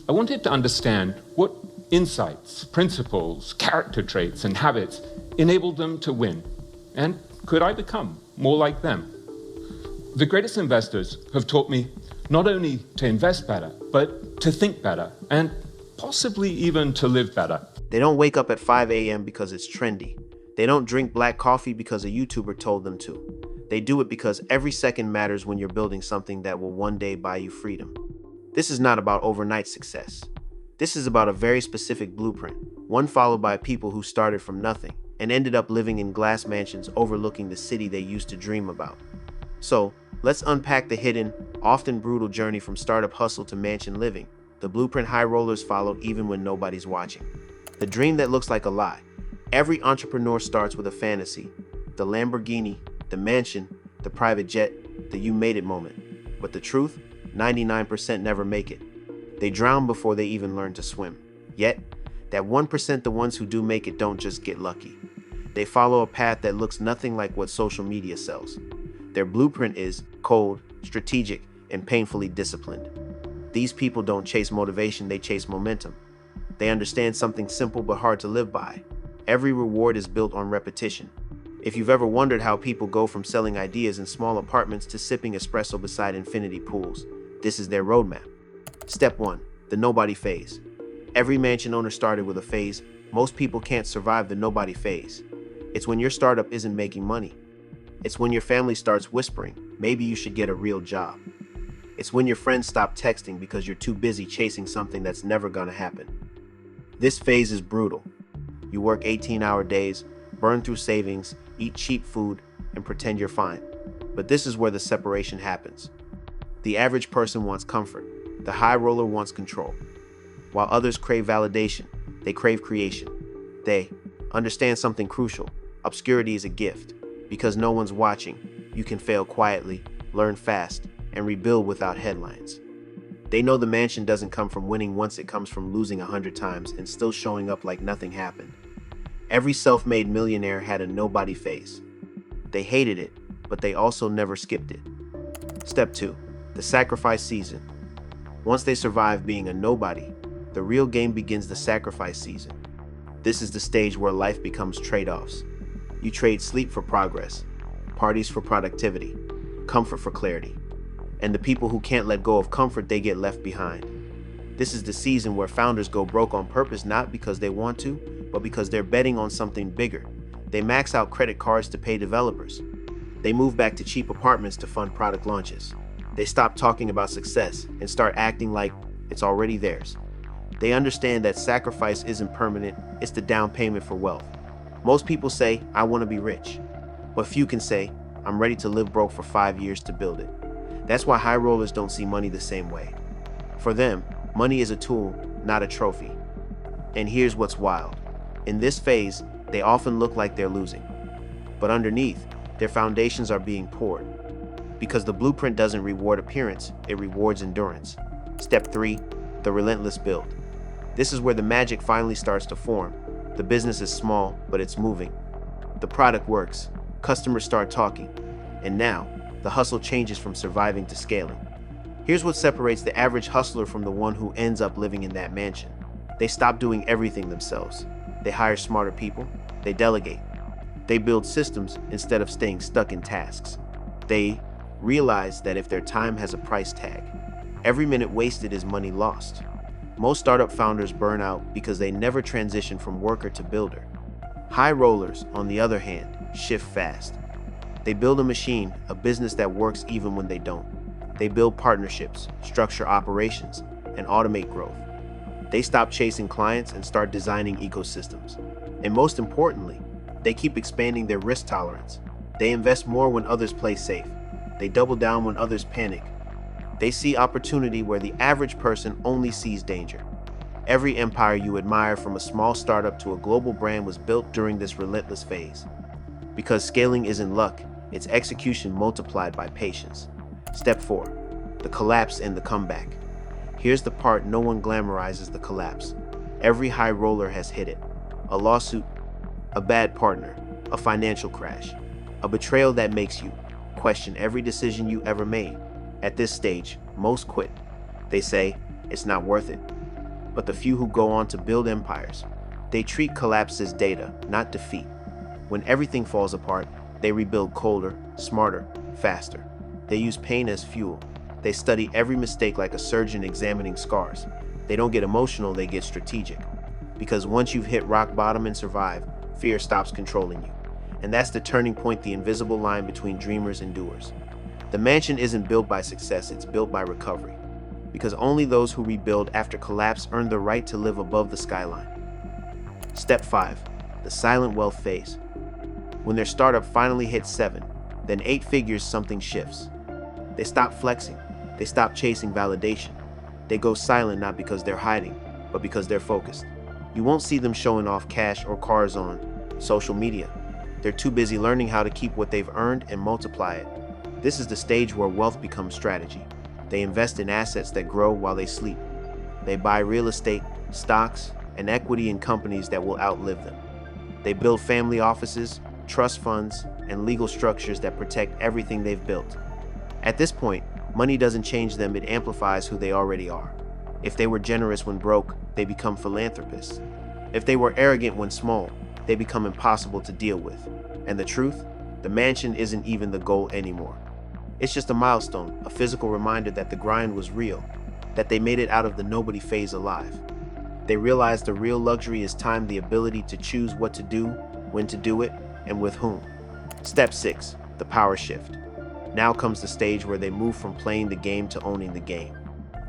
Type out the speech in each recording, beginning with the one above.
I wanted to understand what insights, principles, character traits, and habits enabled them to win, and could I become more like them? The greatest investors have taught me not only to invest better, but to think better, and possibly even to live better. They don't wake up at 5 a.m. because it's trendy. They don't drink black coffee because a YouTuber told them to. They do it because every second matters when you're building something that will one day buy you freedom. This is not about overnight success. This is about a very specific blueprint, one followed by people who started from nothing and ended up living in glass mansions overlooking the city they used to dream about. So, let's unpack the hidden, often brutal journey from startup hustle to mansion living, the blueprint high rollers followed even when nobody's watching. The dream that looks like a lie. Every entrepreneur starts with a fantasy, the Lamborghini, the mansion, the private jet, the you made it moment. But the truth, 99% never make it. They drown before they even learn to swim. Yet, that 1%, the ones who do make it, don't just get lucky. They follow a path that looks nothing like what social media sells. Their blueprint is cold, strategic, and painfully disciplined. These people don't chase motivation, they chase momentum. They understand something simple but hard to live by. Every reward is built on repetition. If you've ever wondered how people go from selling ideas in small apartments to sipping espresso beside infinity pools, this is their roadmap. Step 1. The nobody phase. Every mansion owner started with a phase. Most people can't survive the nobody phase. It's when your startup isn't making money. It's when your family starts whispering, maybe you should get a real job. It's when your friends stop texting because you're too busy chasing something that's never gonna happen. This phase is brutal. You work 18-hour days, burn through savings, eat cheap food, and pretend you're fine. But this is where the separation happens. The average person wants comfort. The high roller wants control. While others crave validation, they crave creation. They understand something crucial. Obscurity is a gift. Because no one's watching, you can fail quietly, learn fast, and rebuild without headlines. They know the mansion doesn't come from winning once, it comes from losing 100 times and still showing up like nothing happened. Every self-made millionaire had a nobody phase. They hated it, but they also never skipped it. Step 2. The sacrifice season. Once they survive being a nobody, the real game begins, the sacrifice season. This is the stage where life becomes trade-offs. You trade sleep for progress, parties for productivity, comfort for clarity. And the people who can't let go of comfort, they get left behind. This is the season where founders go broke on purpose, not because they want to, but because they're betting on something bigger. They max out credit cards to pay developers. They move back to cheap apartments to fund product launches. They stop talking about success and start acting like it's already theirs. They understand that sacrifice isn't permanent, it's the down payment for wealth. Most people say, I want to be rich, but few can say, I'm ready to live broke for 5 years to build it. That's why high rollers don't see money the same way. For them, money is a tool, not a trophy. And here's what's wild. In this phase, they often look like they're losing. But underneath, their foundations are being poured. Because the blueprint doesn't reward appearance, it rewards endurance. Step 3, the relentless build. This is where the magic finally starts to form. The business is small, but it's moving. The product works, customers start talking, and now, the hustle changes from surviving to scaling. Here's what separates the average hustler from the one who ends up living in that mansion. They stop doing everything themselves. They hire smarter people. They delegate. They build systems instead of staying stuck in tasks. They realize that if their time has a price tag, every minute wasted is money lost. Most startup founders burn out because they never transition from worker to builder. High rollers, on the other hand, shift fast. They build a machine, a business that works even when they don't. They build partnerships, structure operations, and automate growth. They stop chasing clients and start designing ecosystems. And most importantly, they keep expanding their risk tolerance. They invest more when others play safe. They double down when others panic. They see opportunity where the average person only sees danger. Every empire you admire, from a small startup to a global brand, was built during this relentless phase. Because scaling isn't luck, it's execution multiplied by patience. Step 4, the collapse and the comeback. Here's the part no one glamorizes: the collapse. Every high roller has hit it. A lawsuit, a bad partner, a financial crash, a betrayal that makes you question every decision you ever made. At this stage, most quit. They say, it's not worth it. but the few who go on to build empires. They treat collapse as data, not defeat. When everything falls apart, they rebuild colder, smarter, faster. They use pain as fuel. They study every mistake like a surgeon examining scars. They don't get emotional, they get strategic. Because once you've hit rock bottom and survived, fear stops controlling you. And that's the turning point, the invisible line between dreamers and doers. The mansion isn't built by success, it's built by recovery. Because only those who rebuild after collapse earn the right to live above the skyline. Step 5. The silent wealth phase. When their startup finally hits 7, then 8 figures, something shifts. They stop flexing. They stop chasing validation. They go silent not because they're hiding, but because they're focused. You won't see them showing off cash or cars on social media. They're too busy learning how to keep what they've earned and multiply it. This is the stage where wealth becomes strategy. They invest in assets that grow while they sleep. They buy real estate, stocks, and equity in companies that will outlive them. They build family offices, trust funds, and legal structures that protect everything they've built. At this point, money doesn't change them, it amplifies who they already are. If they were generous when broke, they become philanthropists. If they were arrogant when small, they become impossible to deal with. And the truth? The mansion isn't even the goal anymore. It's just a milestone, a physical reminder that the grind was real, that they made it out of the nobody phase alive. They realize the real luxury is time, the ability to choose what to do, when to do it, and with whom. Step 6. The power shift. Now comes the stage where they move from playing the game to owning the game.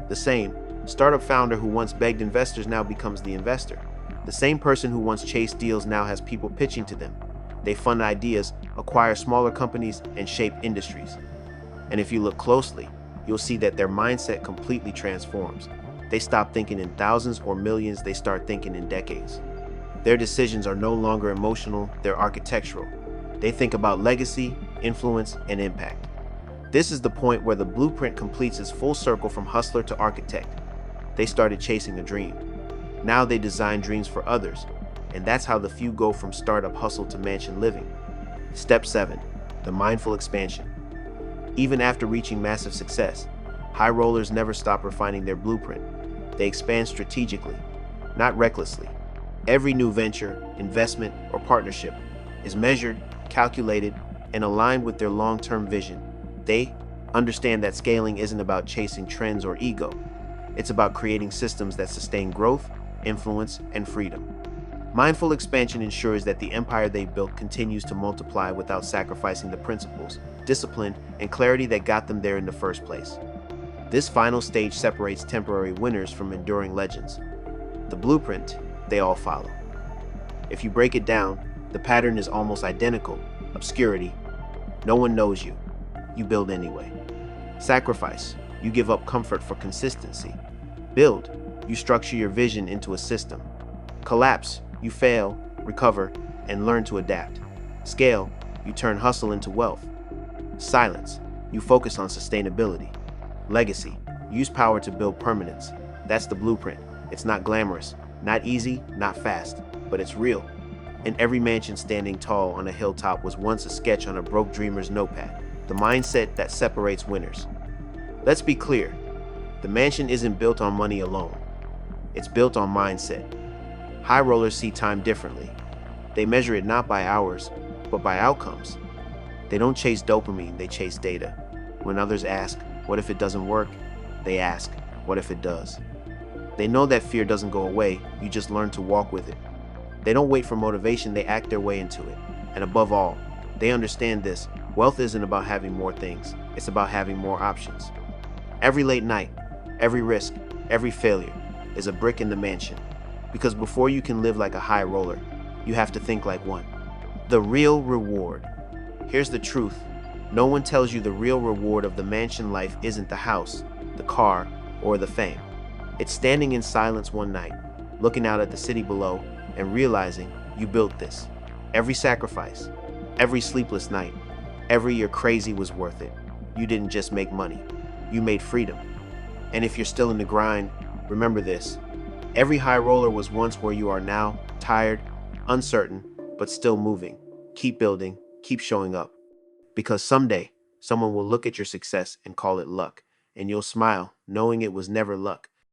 The same startup founder who once begged investors now becomes the investor. The same person who once chased deals now has people pitching to them. They fund ideas, acquire smaller companies, and shape industries. And if you look closely, you'll see that their mindset completely transforms. They stop thinking in thousands or millions, they start thinking in decades. Their decisions are no longer emotional, they're architectural. They think about legacy, influence, and impact. This is the point where the blueprint completes its full circle from hustler to architect. They started chasing a dream. Now they design dreams for others, and that's how the few go from startup hustle to mansion living. Step 7. The mindful expansion. Even after reaching massive success, high rollers never stop refining their blueprint. They expand strategically, not recklessly. Every new venture, investment, or partnership is measured, calculated, and aligned with their long-term vision. They understand that scaling isn't about chasing trends or ego. It's about creating systems that sustain growth, influence, and freedom. Mindful expansion ensures that the empire they built continues to multiply without sacrificing the principles, discipline, and clarity that got them there in the first place. This final stage separates temporary winners from enduring legends. The blueprint, they all follow. If you break it down, the pattern is almost identical. Obscurity. No one knows you. You build anyway. Sacrifice. You give up comfort for consistency. Build. You structure your vision into a system. Collapse. You fail, recover, and learn to adapt. Scale. You turn hustle into wealth. Silence. You focus on sustainability. Legacy. Use power to build permanence. That's the blueprint. It's not glamorous, not easy, not fast, but it's real. And every mansion standing tall on a hilltop was once a sketch on a broke dreamer's notepad. The mindset that separates winners. Let's be clear. The mansion isn't built on money alone. It's built on mindset. High rollers see time differently. They measure it not by hours, but by outcomes. They don't chase dopamine, they chase data. When others ask, what if it doesn't work? They ask, what if it does? They know that fear doesn't go away, you just learn to walk with it. They don't wait for motivation, they act their way into it. And above all, they understand this. Wealth isn't about having more things, it's about having more options. Every late night, every risk, every failure is a brick in the mansion. Because before you can live like a high roller, you have to think like one. The real reward. Here's the truth. No one tells you the real reward of the mansion life isn't the house, the car, or the fame. It's standing in silence one night, looking out at the city below, and realizing you built this. Every sacrifice, every sleepless night, every year crazy was worth it. You didn't just make money, you made freedom. And if you're still in the grind, remember this. Every high roller was once where you are now, tired, uncertain, but still moving. Keep building, keep showing up. Because someday, someone will look at your success and call it luck, and you'll smile, knowing it was never luck.